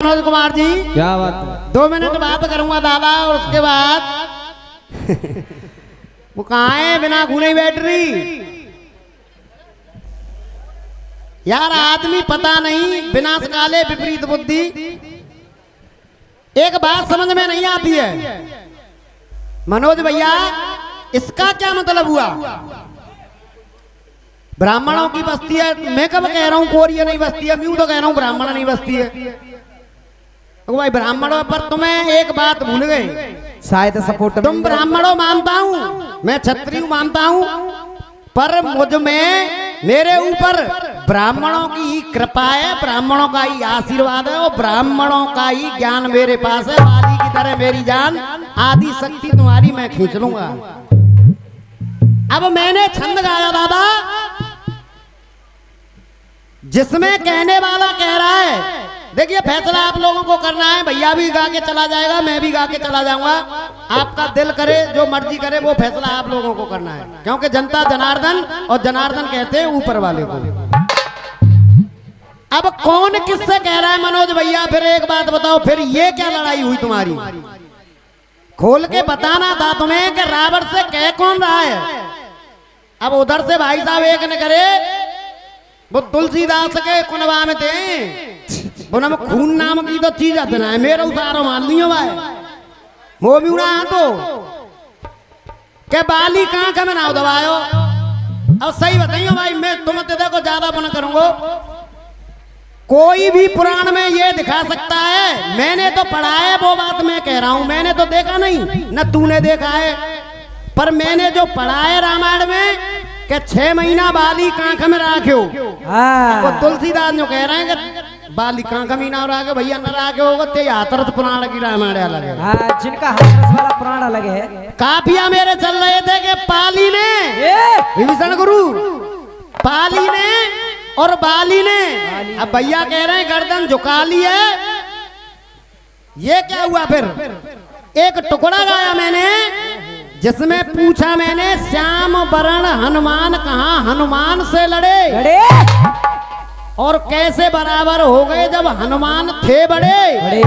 मनोज कुमार जी क्या बात है? 2 मिनट बात करूंगा दादा और उसके बाद वो कहाँ है बिना घूने बैटरी। यार आदमी पता नहीं विनाश काले विपरीत बुद्धि। एक बात समझ में नहीं आती है मनोज भैया, इसका क्या मतलब हुआ? ब्राह्मणों की बस्ती है, मैं कब कह रहा हूं कोरिया नहीं बस्ती है, मैं तो कह रहा हूं ब्राह्मण नहीं बस्ती है। तो भाई ब्राह्मणों पर तुम्हें एक बात भूल गए, शायद सपोर्ट तुम ब्राह्मणों मानता हूं, मैं क्षत्रिय मानता हूं, पर मुझ में मेरे ऊपर ब्राह्मणों की ही कृपा है, ब्राह्मणों का ही आशीर्वाद है और ब्राह्मणों का ही ज्ञान मेरे पास है। वाली की तरह मेरी जान आदि शक्ति तुम्हारी मैं खींच लूंगा। अब मैंने छंद गाया दादा, जिसमें कहने वाला कह रहा है, देखिए फैसला आप लोगों को करना है। भैया भी गा के चला जाएगा, मैं भी गा के चला जाऊंगा, आपका दिल करे जो मर्जी करे वो फैसला आप लोगों को करना है, क्योंकि जनता जनार्दन और जनार्दन कहते हैं ऊपर वाले को। अब कौन किससे कह रहा है मनोज भैया? फिर एक बात बताओ, फिर ये क्या लड़ाई हुई तुम्हारी? खोल के बताना था तुम्हें कि रावण से कह कौन रहा है। अब उधर से भाई साहब एक ने करे, वो तुलसीदास के कुनबा में थे, वो नाम खून नाम की तो चीज आते ना है, मेरा उतारो मान लियो भाई, वो भी उड़ा तो क्या बाली कहाँ का मैं नाव दबायो। अब सही बताइयो भाई, मैं तुम तेरे को ज्यादा बना करूंगा। कोई भी पुराण में ये दिखा सकता है, मैंने तो पढ़ा है वो बात मैं कह रहा हूं, मैंने तो देखा नहीं न तूने देखा है, पर मैंने जो पढ़ा है रामायण में कि 6 महीना बाली कांख में राख्यो। वो तुलसीदास जो कह रहे हैं कि बाली कांख में ना रखे, भैया न राखे होगा ते हाथरस पुराण की रामायण अलग है। हाँ, जिनका हाथरस वाला पुराण अलग है। काफिया मेरे चल रहे थे कि पाली ने, विभीषण गुरु पाली ने और बाली ने, अब भैया कह रहे हैं गर्दन झुका ली है। ये क्या हुआ? फिर एक टुकड़ा गाया मैंने जिसमें पूछा मैंने, श्याम वरण हनुमान कहाँ हनुमान से लड़े और कैसे बराबर हो गए जब हनुमान थे बड़े।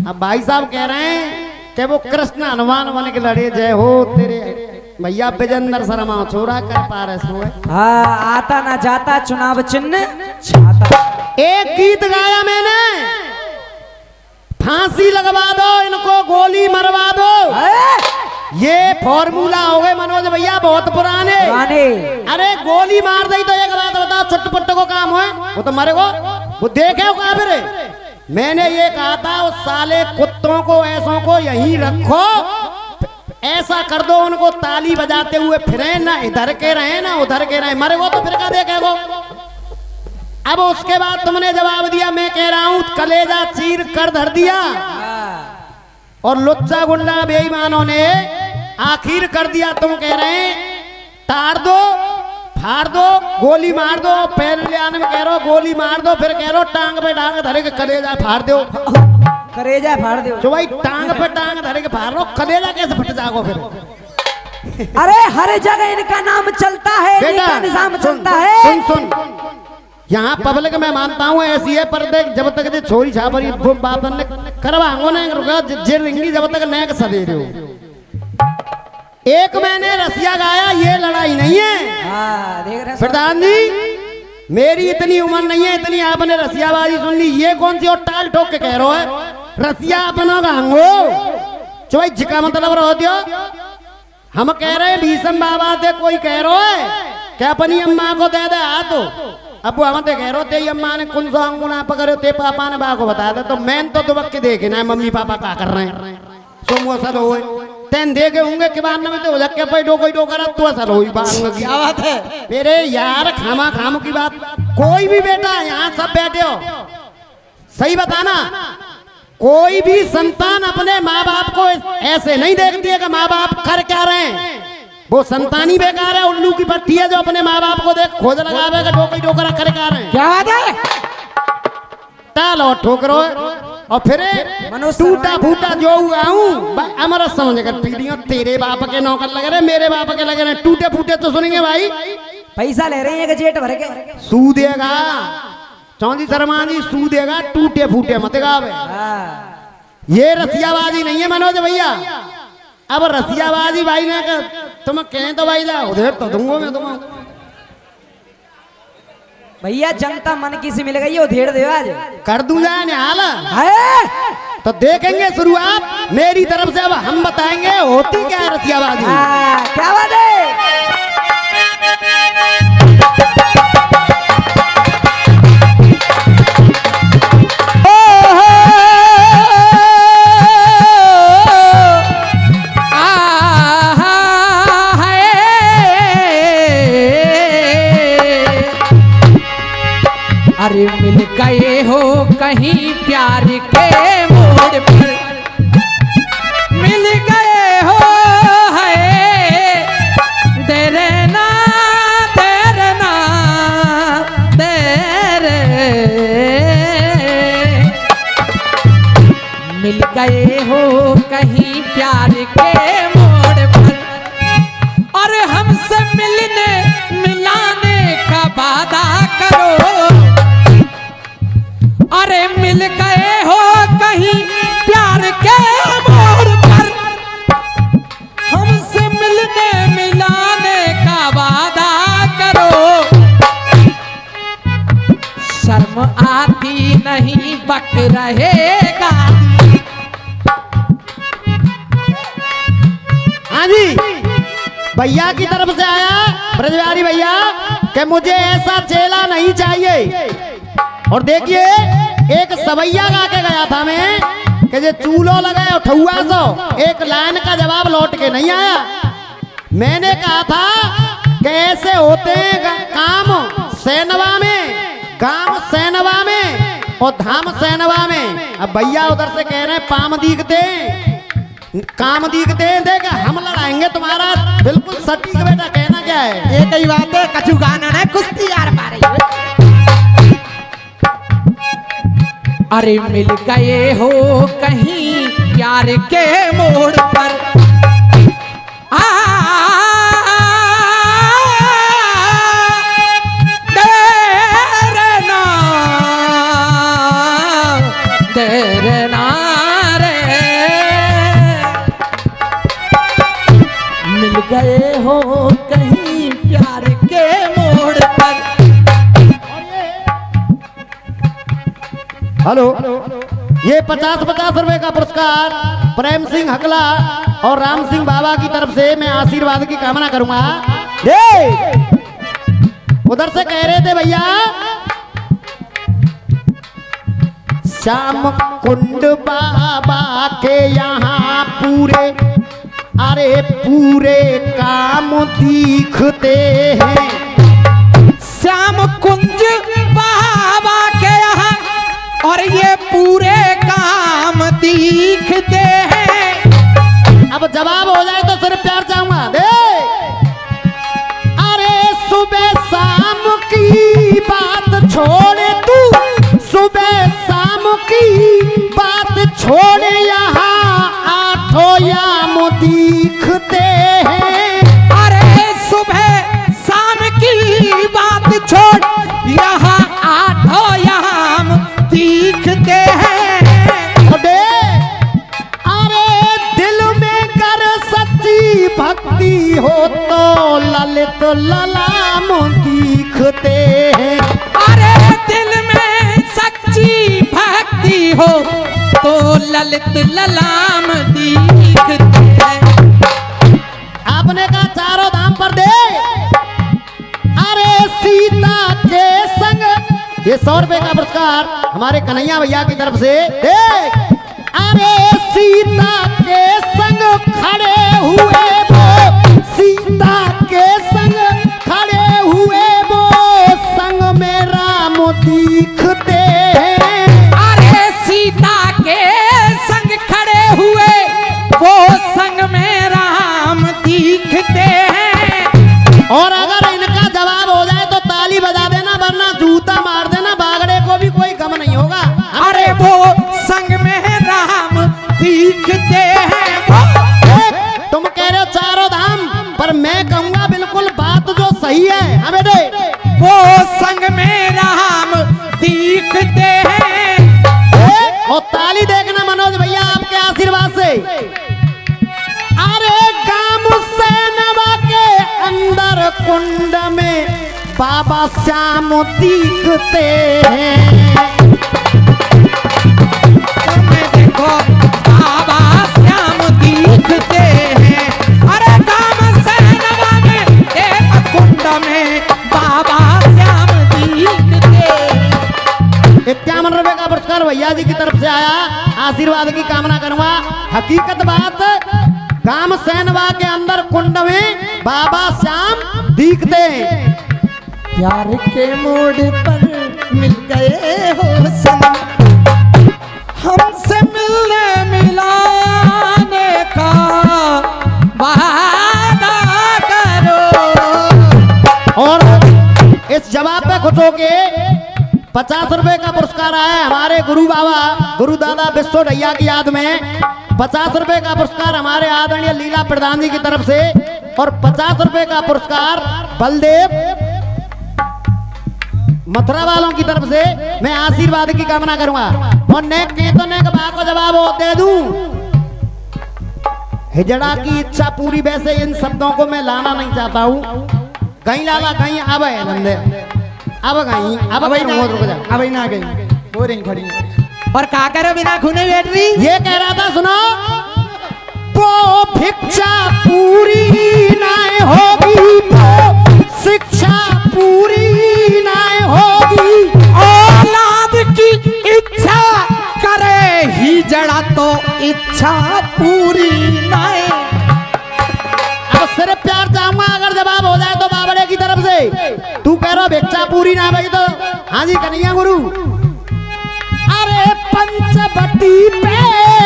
अब भाई साहब कह रहे हैं कि वो कृष्ण हनुमान बन के लड़े। जय हो तेरे भैया विजेंद्र शर्मा, छोरा कर पा रहे। हाँ, आता ना जाता चुनाव चिन्ह छाता। एक गीत गाया मैंने, फांसी लगवा दो इनको, गोली मरवा दो। ये फॉर्मूला हो गए मनोज भैया बहुत पुराने। अरे गोली मार दी तो एक बात बताओ, छुट्टपुट्ट को काम हो, वो तो मरे को, वो देखे हो कहाँ फिर। मैंने ये कहा था उस साले कुत्तों को ऐसों को यहीं रखो, ऐसा कर दो उनको ताली बजाते हुए फिरे, ना इधर के रहे ना उधर के रहे, मरे वो तो फिर का देखे वो। अब उसके बाद तुमने जवाब दिया, मैं कह रहा हूं कलेजा चीर कर धर दिया और लुच्चा गुंडा बेईमानों ने आखिर कर दिया। तुम कह रहे हैं तार दो फाड़ दो गोली मार दो, पहले ले आने में कह रहे हो गोली मार दो, फिर कह रहे हो टांग पे टांग धरे के कलेजा फाड़ दो। कलेजा फाड़ दो जो भाई टांग पे टांग धरे के फाड़ लो, कलेजा कैसे फट जाओ फिर? अरे हर जगह इनका नाम चलता है, इनका निजाम चलता है। सुन सुन, यहाँ पब्लिक में मानता हूँ ऐसी है, पर देख जब तक छोरी छापरी बापन ने करवाओ ना रुका जे रिंगी, जब तक नैक सदे रहे हो। एक मैंने रसिया गाया, ये लड़ाई नहीं है प्रधान जी, मेरी इतनी उम्र नहीं है इतनी आपने रसियाबाजी सुन ली। ये कौन सी और टाल ठोक के कह रहे हो रसिया अपना गांगो जो भाई जिका मतलब रहो दियो। हम कह रहे हैं भीषम बाबा थे, कोई कह रहे है क्या अपनी अम्मा को दे दे हाथ, अब वो हम तो कह रहे थे अम्मा ने कौन सा अंगुना पकड़े ते पापा ने बा को बताया था, तो मैं तो दुबक के देखे ना मम्मी पापा क्या कर रहे हैं, सोमो सर हो तेन देखे होंगे कि बार में तो लग के कोई डो करा तो असर हुई बात। क्या बात है मेरे यार, खामा खाम की बात। कोई भी बेटा यहाँ सब बैठे हो, सही बताना, कोई भी संतान अपने माँ बाप को ऐसे नहीं देखती है कि माँ बाप कर क्या रहे हैं। वो संतानी बेकार है, उल्लू की पट्टी है जो अपने माँ बाप को देख खोज लगावे डोकरा कर क्या रहे हैं। क्या बात है टालो ठोकरो और फिर टूटा फूटा जो हुआ हूँ हमारा समझ कर पीढ़ियों, तेरे बाप के नौकर लगे रहे, मेरे बाप के लगे रहे, टूटे फूटे तो सुनेंगे भाई। पैसा ले रहे हैं जेट भर के, सूदेगा चौधरी शर्मा जी सू देगा टूटे फूटे मत गावे। ये रसियाबाजी नहीं है मनोज भैया। अब रसियाबाजी भाई ने कर तुम कहें तो भाई जाओ उधर तो दूंगा मैं तुम्हें। भैया जनता मन की से मिल गई है उधेड़ दे आज कर दूं जाए निहाल है। तो देखेंगे शुरुआत मेरी तरफ से। अब हम बताएंगे होती क्या है रसियाबाजी। क्या बात है। अरे मिल गए हो कहीं प्यार के मोड़ पर, मिल गए हो है तेरे ना तेरे ना तेरे, मिल गए हो कहीं प्यार के मोड़ पर और हमसे मिलने मिलाने का वादा करो। अरे मिल गए हो कहीं प्यार के मोड़ पर, हमसे मिलने मिलाने का वादा करो। शर्म आती नहीं बक रहेगा। हाँ जी भैया की तरफ से आया ब्रजबिहारी भैया कि मुझे ऐसा चेला नहीं चाहिए। और देखिए एक सवैया गा के गया था मैं कि जे चूल्हो लगे उठुआ सो, एक लाइन का जवाब लौट के नहीं आया। मैंने कहा था कि ऐसे होते हैं काम सैनवा में, गांव सैनवा में और धाम सैनवा में। अब भैया उधर से कह रहे हैं पाम दीखते काम दीखते देख हम लड़ाएंगे तुम्हारा। बिल्कुल सटीक बेटा, कहना क्या है। एक ही बात है कछु गाना है कुश्ती यार पा रही है। अरे मिल गए हो कहीं प्यार के मोड़ पर, डरना रे, मिल गए हो कहीं प्यार के मोड़ पर। हेलो, ये 50-50 रुपए का पुरस्कार प्रेम सिंह हकला और राम सिंह बाबा की तरफ से मैं आशीर्वाद की कामना करूंगा। उधर से कह रहे थे भैया श्याम कुंड बाबा के यहाँ पूरे अरे पूरे काम दिखते हैं। श्याम कुंज बाबा के यहाँ और ये पूरे काम दिखते हैं। अब जवाब हो जाए तो सिर्फ प्यार चाहूंगा। दे अरे सुबह शाम की बात छोड़े तू, सुबह शाम की बात छोड़े यहाँ आठों याम दिखते हैं। अरे सुबह शाम की बात छोड़ यहाँ आठों याम दिखते हैं। अरे दिल में कर सच्ची भक्ति हो तो ललित ललाम दिखते हैं। अरे दिल में सच्ची भक्ति हो तो ललित ललाम दिखते हैं। आपने कहा चारों धाम पर दे। अरे सीता के संग ये 100 रुपए का पुरस्कार हमारे कन्हैया भैया की तरफ से देख। अरे सीता के संग खड़े हुए वो, सीता के संग खड़े हुए वो संग में राम दिखते हैं। अरे सीता के संग खड़े हुए वो संग में राम दिखते हैं। और अगर इनका जवाब हो जाए तो ताली बजा देना, वरना जूता मार देना, बागड़े को भी कोई गम नहीं होगा। अरे वो संग में राम दिखते हैं। तुम कह रहे हो चारों धाम, पर मैं कहूंगा अरे गाम सैनवा के अंदर कुंड में बाबा श्याम दिखते हैं। देखो बाबा श्याम दिखते हैं। अरे काम सैनवा में एक कुंड में बाबा श्याम दिखते। 51 रुपए का पुरस्कार भैया जी की तरफ से आया, आशीर्वाद की कामना करूंगा। हकीकत बात, गाम सैनवा के अंदर कुंड में बाबा श्याम दिखते हैं। प्यार के मोड़ पर मिल गए हो सनम, हमसे मिलने मिलाने का वादा करो। और इस जवाब पे खुश होके 50 रुपए का पुरस्कार आया है हमारे गुरु बाबा गुरु दादा विश्व ढैया की याद में। 50 रुपए का पुरस्कार हमारे आदरणीय लीला प्रधान जी की तरफ से, और 50 रुपए का पुरस्कार बलदेव मथुरा वालों की तरफ से मैं आशीर्वाद की कामना करूंगा। और नेक के तो नेक बा को जवाब दे दूं। हिजड़ा की इच्छा पूरी, वैसे इन शब्दों को मैं लाना नहीं चाहता हूं। कहीं लाला कहीं अब है नंदे, अब कहीं अब अबई ना, रुक जा। अबई ना गई हो रही खड़ी। और का करे बिना खूने बैठ रही। ये कह रहा था, सुनो, वो भिक्षा पूरी ना होगी, वो शिक्षा पूरी ना होगी, औलाद की इच्छा करे ही जड़ा तो इच्छा पूरी नहीं। अब सिर्फ प्यार चाहूंगा, अगर जवाब हो जाए तो बाबड़े की तरफ से। तू कह रहा भिक्षा पूरी ना भाई, तो हाँ जी कन्हैया गुरु। अरे पंचवटी पे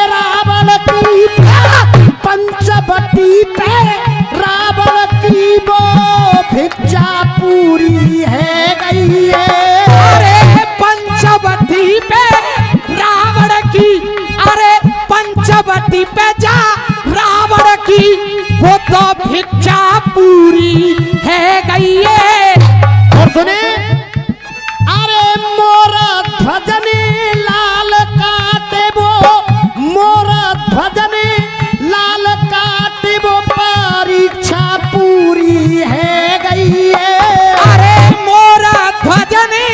रावण की, पंचवटी पे रावण की वो भिक्षा पूरी है गई है। अरे पंचवटी पे रावण की, अरे पंचवटी पे जा रावण की वो तो भिक्षा पूरी है गई है। और सुने, अरे मोरा ध्वजने लाल काटे वो, मोरा ध्वजने लाल काटे वो परीक्षा पूरी है गई है। अरे मोरा ध्वजने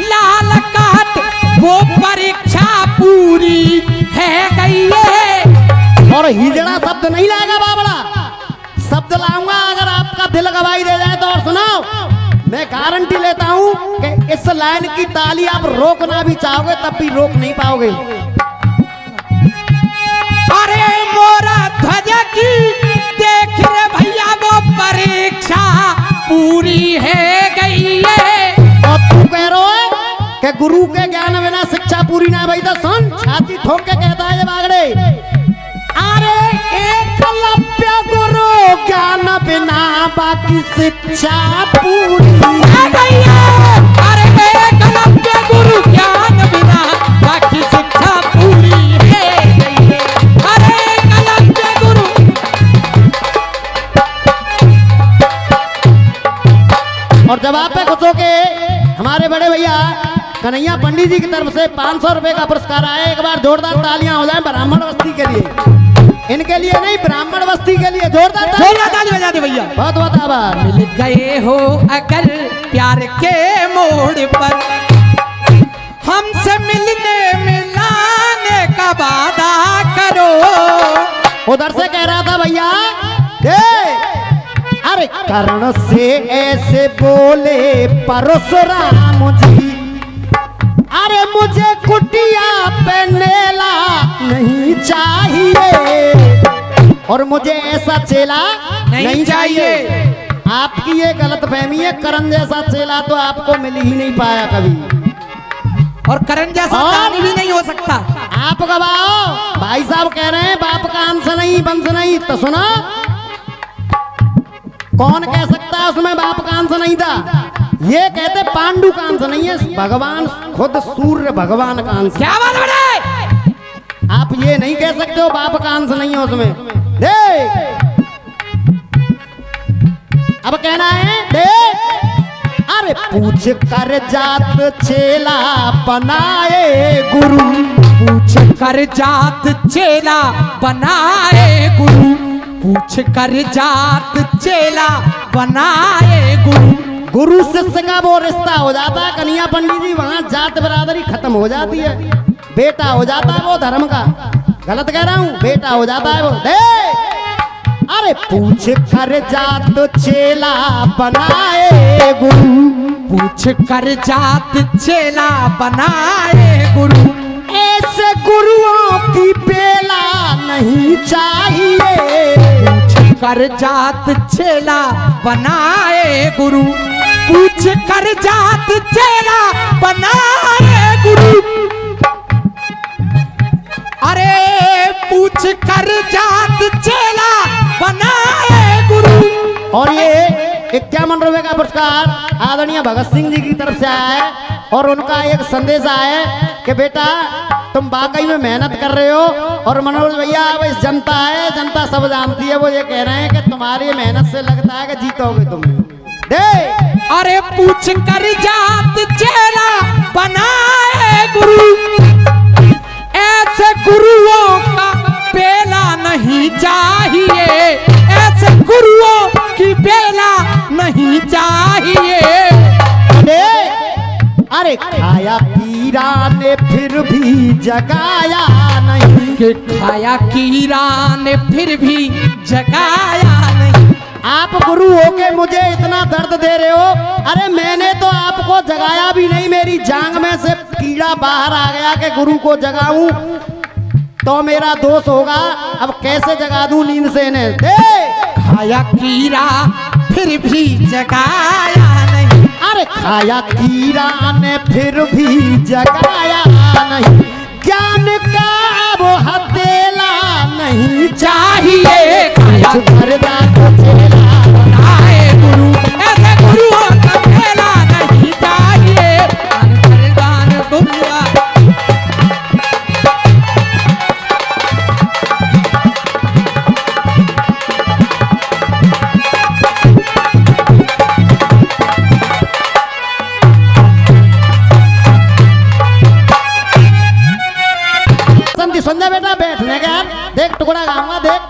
लाल काट वो परीक्षा पूरी है गई है। और हिजड़ा शब्द नहीं लाएगा बाबड़ा, शब्द लाऊंगा अगर आपका दिल गवाही दे जाए तो। और सुनाओ, मैं गारंटी लेता हूं कि इस लाइन की ताली आप रोकना भी चाहोगे तब भी रोक नहीं पाओगे। अरे मोरा ध्वज की देख रे भैया वो परीक्षा पूरी है गई है। और तू कह रहा है कि गुरु के ज्ञान बिना शिक्षा पूरी ना भाई, तो सुन, छाती ठोक के कहता है ये बागड़े। अरे एकलव्य गुरु ज्ञान बिना बाकी शिक्षा पूरी है गई है। अरे एकलव्य गुरु ज्ञान बिना बाकी शिक्षा पूरी है गई है। अरे एकलव्य गुरु। और जवाब पे खुश होके हमारे बड़े भैया कन्हैया पंडित जी की तरफ से 500 रुपए का पुरस्कार आया। एक बार जोरदार तालियां हो जाए ब्राह्मण बस्ती के लिए, इनके लिए नहीं, ब्राह्मण बस्ती के लिए जोरदार ताली बजा दे भैया। बहुत बहुत आभार। मिल गए हो अगर प्यार के मोड़ पर, हमसे मिलने मिलाने का वादा करो। उधर से कह रहा था भैया, अरे कर्ण से ऐसे बोले परशुराम जी, अरे मुझे कुटिया पे नेला नहीं चाहिए, और मुझे ऐसा चेला नहीं चाहिए। आपकी ये गलत फहमी है, करण जैसा चेला तो आपको मिल ही नहीं पाया कभी, और करण जैसा दानी भी नहीं हो सकता। आप गवाओ। भाई साहब कह रहे हैं बाप का अंश नहीं वंश नहीं, तो सुना, कौन कह सकता है उसमें बाप का अंश नहीं था? ये कहते पांडु का अंश नहीं है, भगवान खुद सूर्य भगवान का अंश। क्या बात है? आप ये नहीं कह सकते हो बाप का अंश नहीं है उसमें। देख अब कहना है, देख, अरे पूछ कर जात चेला बनाए गुरु, पूछ कर जात चेला बनाए गुरु, पूछ कर जात चेला बनाए गुरु। गुरु शिष्य का वो रिश्ता हो जाता है कन्हैया पंडित जी, वहां जात बरादरी खत्म हो जाती है, बेटा हो जाता है वो धर्म का। गलत कह रहा हूं, बेटा हो जाता है वो। दे अरे पूछ कर जात चेला बनाए गुरु, पूछ कर जात चेला बनाए गुरु। ऐसे गुरुओं की बेला नहीं चाहिए। पूछ कर जात चेला बनाए गुरु, पूछ कर जात चेला बनाए गुरु। अरे पूछ कर जात चेला बनाए गुरु। और ये 51 रुपए का पुरस्कार आदरणीय भगत सिंह जी की तरफ से आया है, और उनका एक संदेश आया है कि बेटा तुम वाकई में मेहनत कर रहे हो। और मनोज भैया अब इस जनता है, जनता सब जानती है, वो ये कह रहे हैं कि तुम्हारी मेहनत से लगता है कि जीतोगे तुम। दे अरे पूछ कर जात चेला बनाए गुरु, ऐसे गुरुओं का बेला नहीं चाहिए, ऐसे गुरुओं की बेला नहीं चाहिए। अरे खाया पीरा ने फिर भी जगाया नहीं, कि खाया कीड़ा ने फिर भी जगाया नहीं। आप गुरु होके मुझे इतना दर्द दे रहे हो, अरे मैंने तो आपको जगाया भी नहीं, मेरी जांग में से कीड़ा बाहर आ गया कि गुरु को जगाऊं तो मेरा दोष होगा। अब कैसे जगा दूं नींद से इन्हें। दे खाया कीड़ा फिर भी जगाया नहीं, अरे खाया कीड़ा ने फिर भी जगाया नहीं, ज्ञान का वो हथेला नहीं चाहिए। खाया मरदा को चेला बनाए गुरु, ऐसे गुरुओं का बेला नहीं चाहिए। दान गुरुआ संजय बेटा बैठने का यार, देख टुकड़ा गाऊंगा, देख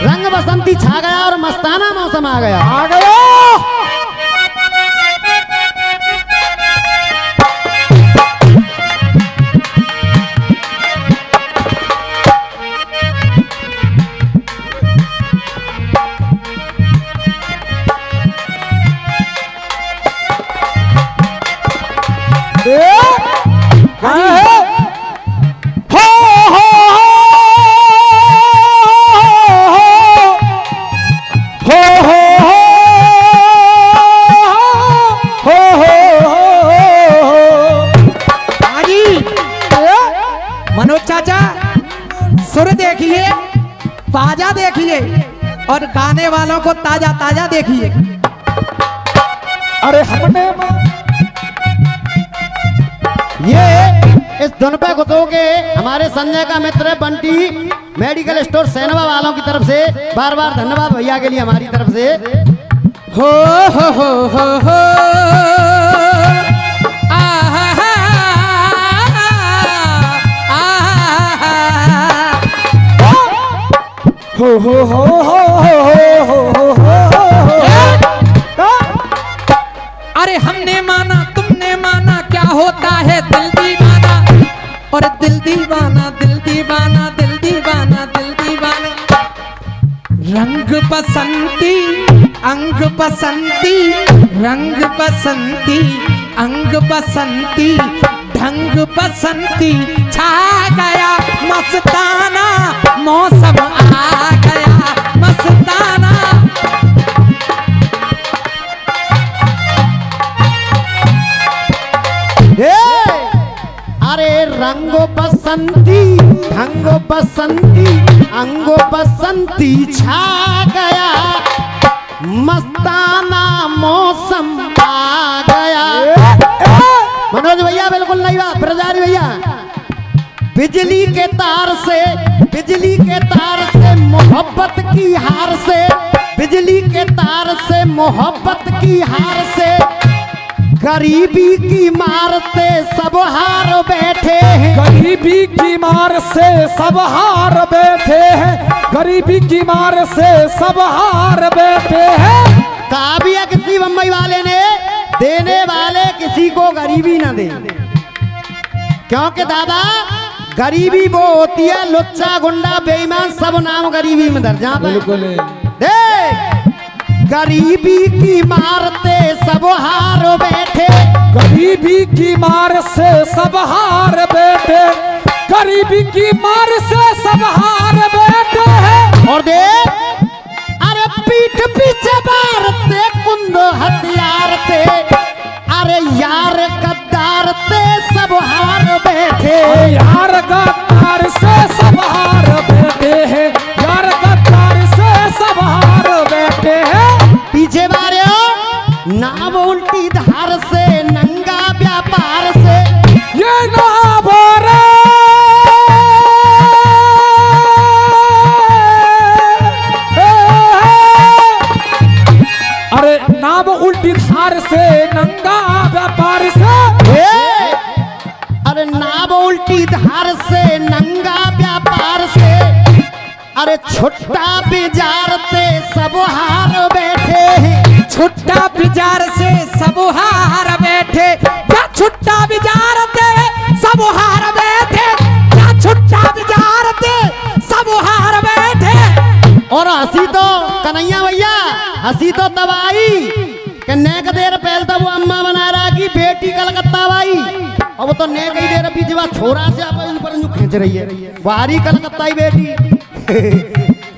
रंग बसंती छा गया और मस्ताना मौसम आ गया। आ गया। मनोज चाचा सुर देखिए, बाजा देखिए और गाने वालों को ताजा ताजा देखिए। अरे हमने ये इस धुन पे घुसो के हमारे संजय का मित्र बंटी मेडिकल स्टोर सैनवा वालों की तरफ से बार बार धन्यवाद भैया के लिए हमारी तरफ से। हो हो हो हो हो हो हो हो हो हो। अरे हमने माना तुमने माना, क्या होता है दिल दीवाना, और दिल दीवाना दिल दीवाना दिल दीवाना दिल दीवाना। रंग बसंती अंग बसंती, रंग बसंती अंग बसंती, ढंग बसंती छा गया, मस्ताना मौसम आ गया, मस्ताना। अरे रंगो बसंती ढंग बसंती अंग बसंती छा गया, मस्ताना मौसम आ गया। मनोज भैया बिल्कुल नहीं बात, ब्रजारी भैया बिजली के तार से, बिजली के तार से मोहब्बत की हार से, बिजली के तार से मोहब्बत की हार से गरीबी की मार से सब हार बैठे हैं। गरीबी की मार से सब हार बैठे हैं, गरीबी की मार से सब हार बैठे हैं। कहा भी है किसी बम्बई वाले ने, देने वाले किसी को गरीबी ना दे, क्योंकि दादा गरीबी वो होती है लुच्चा गुंडा बेईमान सब नाम गरीबी में दर जाता है। बिल्कुल देख गरीबी की मारते सब हार बैठे, गरीबी की मार से सब हार बैठे, गरीबी की मार से सब हार बैठे हैं। और देख अरे पीठ पीछे मारते कुंद हथियार थे, अरे यार गद्दार ते सब हार बैठे। यार गद्दार से सब हार बैठे हैं, यार गद्दार से सब हार बैठे हैं। पीछे मारे नाम उल्टी धार से नंगा व्यापार से, ये ना बोरे अरे नाम उल्टी धार से नंगा व्यापार से, अरे नाम उल्टी धार से नंगा व्यापार से, अरे छुट्टा बिजारते सब हार बैठे हैं। छुट्टा बिजार से सब हार बैठे, क्या छुट्टा बिजारते सब हार बैठे, क्या छुट्टा बिजारते सब हार बैठे। और हंसी तो कन्हैया भैया हंसी तो तब आई कि नेक देर पहले तो वो अम्मा बना रहा की बेटी कलकत्ता भाई, और वो तो नेक ही देर पीछे वह छोरा से ऊपर खींच रही है बाहरी कलकत्ता बेटी।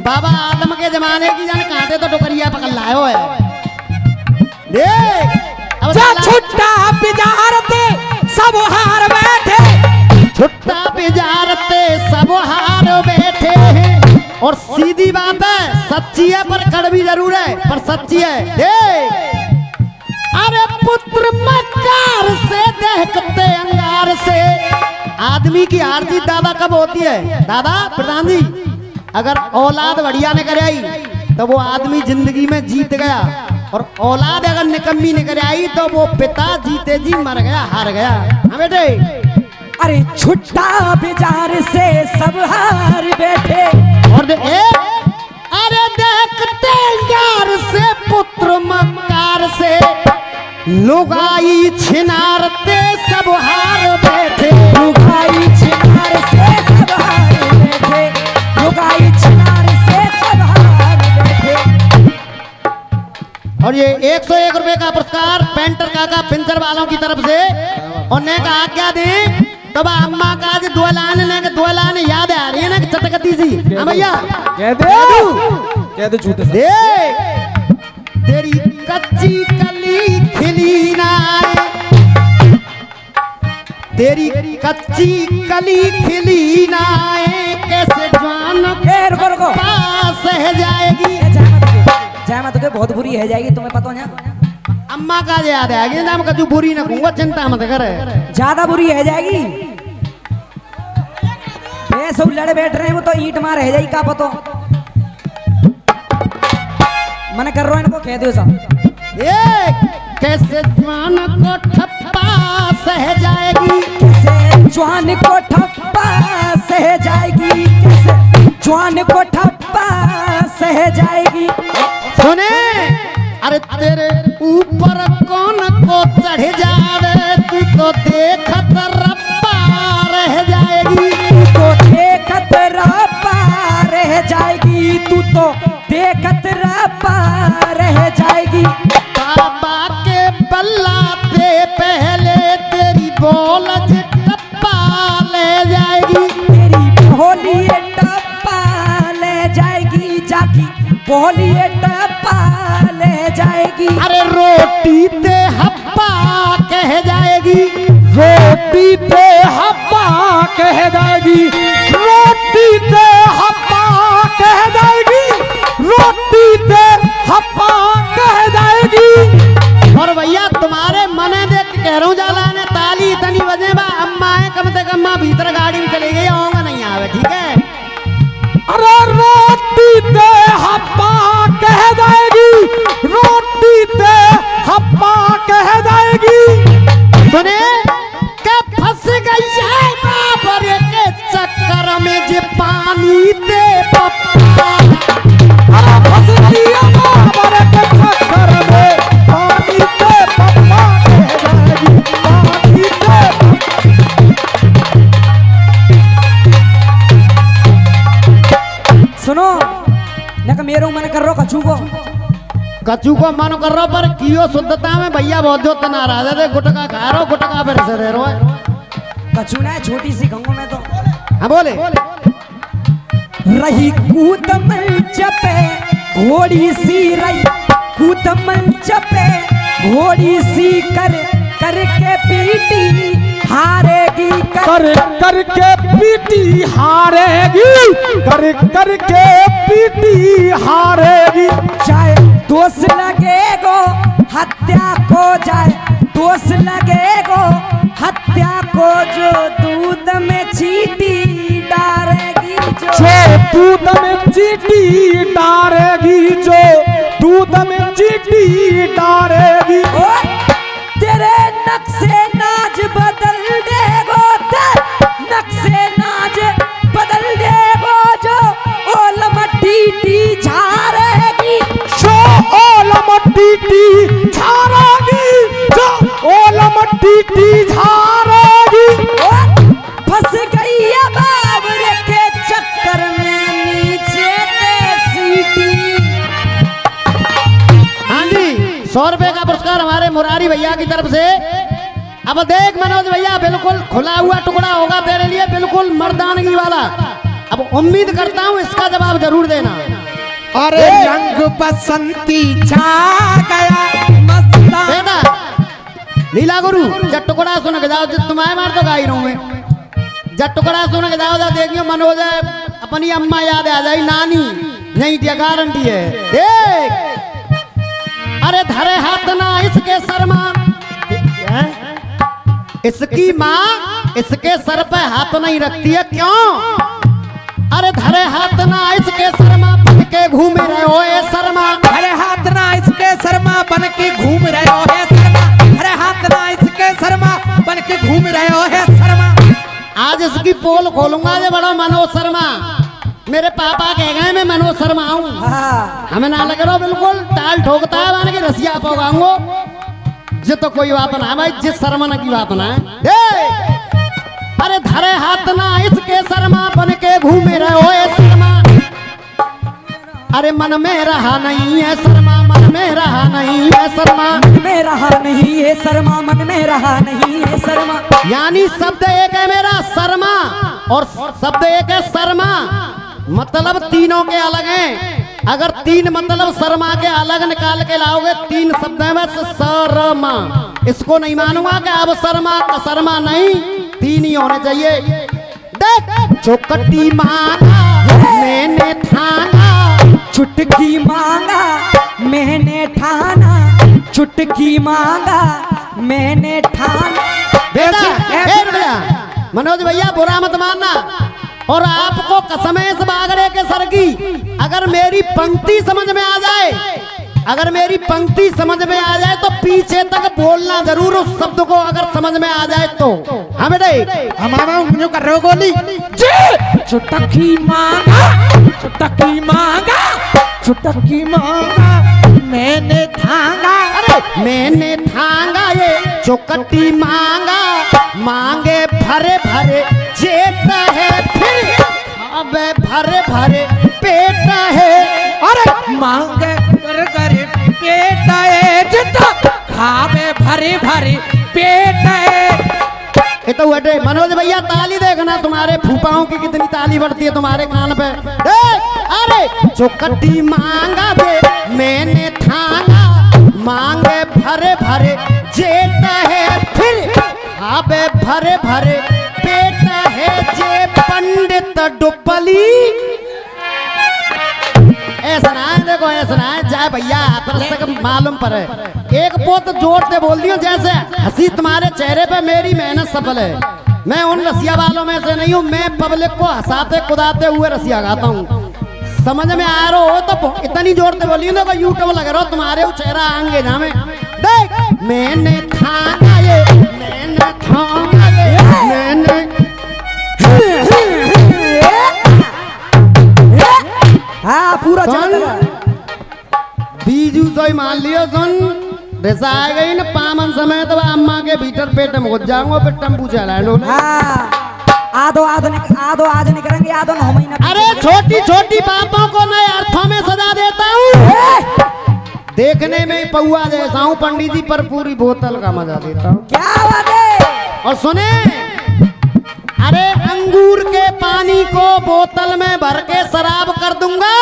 बाबा आदम के जमाने की जान कांटे तो टोकरिया पकड़ लायो है। देख अब क्या छुट्टा बिजारते सब हार बैठे, छुट्टा बिजारते सब हार बैठे हैं। और सीधी बात है सच्ची है पर कड़वी जरूर है पर सच्ची है। देख अरे पुत्र मकार से देखते अंगार से, आदमी की हार जीत दादा कब होती है दादा प्रधान जी, अगर औलाद बढ़िया ने कराई तो वो आदमी जिंदगी में जीत गया, और औलाद अगर निकम्मी ने कराई तो वो पिता जीते जी मर गया हार गया। हाँ बेटे अरे छुट्टा बिजार से सब हार बैठे, और अरे देखते अंगार से पुत्र मकार से, लुगाई छिनारते सब हार बैठे। लुगाई छिनार से सब हार बैठे, लुगाई छिनार से सब हार बैठे। और ये 101 रुपए का पुरस्कार पेंटर काका पिंचर वालों की तरफ से, और ने कहा क्या दे तब अम्मा का आज दो लाइन याद आ रही है ना चटकती सी। हाँ भैया कह दे झूठे से। देख तेरी कच्ची कली खिली ना, तेरी कच्ची कली खिली ना, कैसे जान रुको पास है जाएगी। जय माता के बहुत बुरी है जाएगी तुम्हें पता है। अम्मा का याद आएगी नाम का जो बुरी ना कहूँगा चिंता मत करे, ज्यादा बुरी है जाएगी। ये सब लड़े बैठ रहे हैं वो तो ईंट मार रह जाएगी का पतो, मन कर रहा इनको कह दो सब। कैसे जवान को ठप्पा सह जाएगी, कैसे जवान को ठप्पा सह जाएगी, कैसे जवान को ठप्पा सह जाएगी। सुने अरे तेरे ऊपर कौन को चढ़ जावे, तू तो देखत रप्पा रह जाएगी, तू तो देखत रप्पा रह जाएगी, तू तो देखत रप्पा रह जाएगी। बाबा के बल्ला पे पहले तेरी बोल टप्पा ले जाएगी, तेरी भोली टप्पा ले जाएगी, जाकी भोली टप्पा ले जाएगी। अरे रोटी ते हप्पा कह जाएगी, रोटी पे हप्पा कह जाएगी, रोटी पे हप्पा कह जाएगी, रोटी पे हप्पा कह जाएगी। और भैया तुम्हारे मने देख के कह रहा हूँ जाला ने ताली इतनी बजे बा अम्मा है कम से कम माँ भीतर गाड़ी में चली गई आऊंगा नहीं आवे ठीक है। अरे रोटी पे हप्पा कह जाएगी, रोटी पे हप्पा कह जाएगी। सुने के फंस गई है बाबर के चक्कर में जे पानी दे पप्पा। अरे फंस दिया बाबर के चक्कर में पानी दे पप्पा कहेगी पानी दे। सुनो न मेरो मन कर रो कछू को मन कर रहा पर कियो शुद्धता में भैया बहुत जो तना राजा दे गुटका खा रहा गुटका पर से रह रहा है। कछू ना है छोटी सी गंगो में तो हाँ बोले रही कूद मंच पे घोड़ी सी रही कूद मंच पे घोड़ी सी करके पीटी हारेगी करके पीटी हारेगी, करके पीटी हारेगी। जाए दोष लगेगो हत्या को जाए दोष लगेगो हत्या को जो दूध में चीटी डालेगी जो दूध में चीटी डालेगी जो दूध में चीटी डालेगी। तेरे नक्शे नाज बदल देगो नक्शे नाज बदल देगो जो ओल मट्टी झारेगी जो ओल मट्टी झारेगी जो ओल मट्टी झारेगी। फंस गई है बाबर के चक्कर में नीचे ते सीटी। हाँ जी 100 रुपए का पुरस्कार हमारे मुरारी भैया की तरफ से। अब देख मनोज भैया बिल्कुल खुला हुआ टुकड़ा होगा तेरे लिए बिल्कुल मर्दानगी वाला। अब उम्मीद करता हूँ इसका जवाब जरूर देना। अरे रंग बसंती छा गया मस्ता। बेटा लीला गुरु जब टुकड़ा सुन के जाओ तुम्हारे मार तो गाई रहूं मैं। जब टुकड़ा सुन के जाओ देखियो मनोज अपनी अम्मा याद आ जाए नानी नहीं दिया गारंटी है। देख अरे धरे हाथ ना इसके शर्मा इसकी माँ इसके सर पे हाथ नहीं रखती है क्यों। अरे धरे हाथ ना इसके शर्मा बन के घूम रहे हो ये शर्मा। अरे हाथ ना इसके शर्मा बन के घूम रहे हो है शर्मा। अरे हाथ ना इसके शर्मा बन के घूम रहे हो है शर्मा। आज इसकी पोल खोलूंगा ये बड़ा मनोज शर्मा। मेरे पापा कह गए मैं मनोज शर्मा हूँ। हमें ना लग रहा बिल्कुल टाल ठोकता है माने की रसिया पोगाऊंगो जे तो कोई बात ना है भाई जिस शर्मा न की बात ना है। अरे धरे हाथ ना इसके शर्मा बन के घूमे रहे हो ये शर्मा। अरे मन में रहा नहीं है शर्मा मन में रहा नहीं है शर्मा मन में रहा नहीं है शर्मा मन में रहा नहीं है शर्मा। यानी शब्द एक है मेरा शर्मा और शब्द एक है शर्मा मतलब तीनों के अलग हैं। अगर 3 मतलब शर्मा के अलग निकाल के लाओगे 3 शब्द है बस शर्मा। इसको नहीं मानूंगा कि अब शर्मा का शर्मा नहीं 3 ही होने चाहिए। देख चौकटी मांगा मैंने थाना चुटकी मांगा मैंने ठाना चुटकी मांगा मैंने ठाना। बेटा मनोज भैया बुरा मत मानना और आपको कसम है इस बागड़े के सर की अगर मेरी पंक्ति समझ में आ जाए अगर मेरी पंक्ति समझ में आ जाए तो पीछे तक बोलना जरूर उस शब्द को अगर समझ में आ जाए तो। हाँ बेटे हमारा जो कर रहे हो गोली चुटकी मांगा चुटकी मांगा चुटकी मांगा मैंने थांगा। अरे मैंने थांगा ये चौकटी मांगा मांगे भरे भरे जेठ है फिर अबे भरे भरे पेट है। अरे मांगे कर कर पेट है जितना खावे भरे भरे पेट है। ये तो हटे मनोज भैया ताली देखना तुम्हारे फूफाओं की कितनी ताली बढ़ती है तुम्हारे कान पे। अरे चौकटी मांगा दे मैंने थाना मांगे भरे भरे जेठ है फिर अबे भरे भरे पेट है जे पंडित डुपली। ऐसा ना है देखो ऐसा ना है जाए भैया तक मालूम पर है एक पोत जोड़ दे बोल दियो जैसे हंसी तुम्हारे चेहरे पे मेरी मेहनत सफल है। मैं उन रसिया वालों में से नहीं हूँ मैं पब्लिक को हंसाते कुदाते हुए रसिया गाता हूँ। समझ में आ रहा हो तो इतनी जोर से बोलिए देखो यूट्यूब लग रहा हो तुम्हारे चेहरा आएंगे जहाँ में। देख मैंने थाना ये मैंने थामा ये मैंने हाँ पूरा सुन चल बीजू सोई मान लियो सुन रिसा आ गई ना पामन समय तो अम्मा के भीतर पेट में घुस जाऊंगा फिर टम्पू चला लो हाँ आधो आज निकलेंगे आधो 9 महीना। अरे छोटी छोटी बातों को नए अर्थों में सजा देता हूँ देखने में ही पौआ जैसा हूँ पंडित जी पर पूरी बोतल का मजा देता हूँ क्या बात है। और सुने अरे अंगूर के पानी को बोतल में भर के शराब कर दूंगा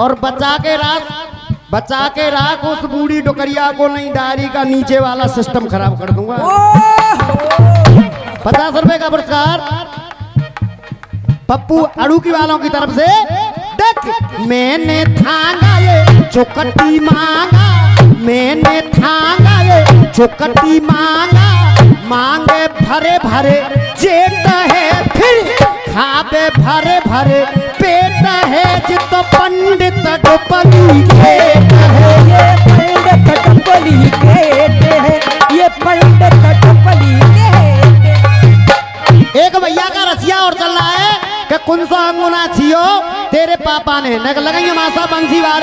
और बचा के राख उस बूढ़ी डुकरिया को नहीं डायरी का नीचे वाला सिस्टम खराब कर दूंगा। 50 रुपए का पुरस्कार पप्पू अड़ूकी वालों की तरफ से। देख मैंने थांगा ये चौकटी मांगा मैंने थांगा ये चौकटी मांगा मांगे भरे भरे जेट है फिर खाबे भरे भरे पेट है जित पंडित डुपली खेत है ये पंडित टपली गेट है ये पंडित टपली गेट। एक भैया का रसिया और चल रहा है कि कुन सा अंगुना छियो तेरे पापा ने लगाई मासा बंसी वाले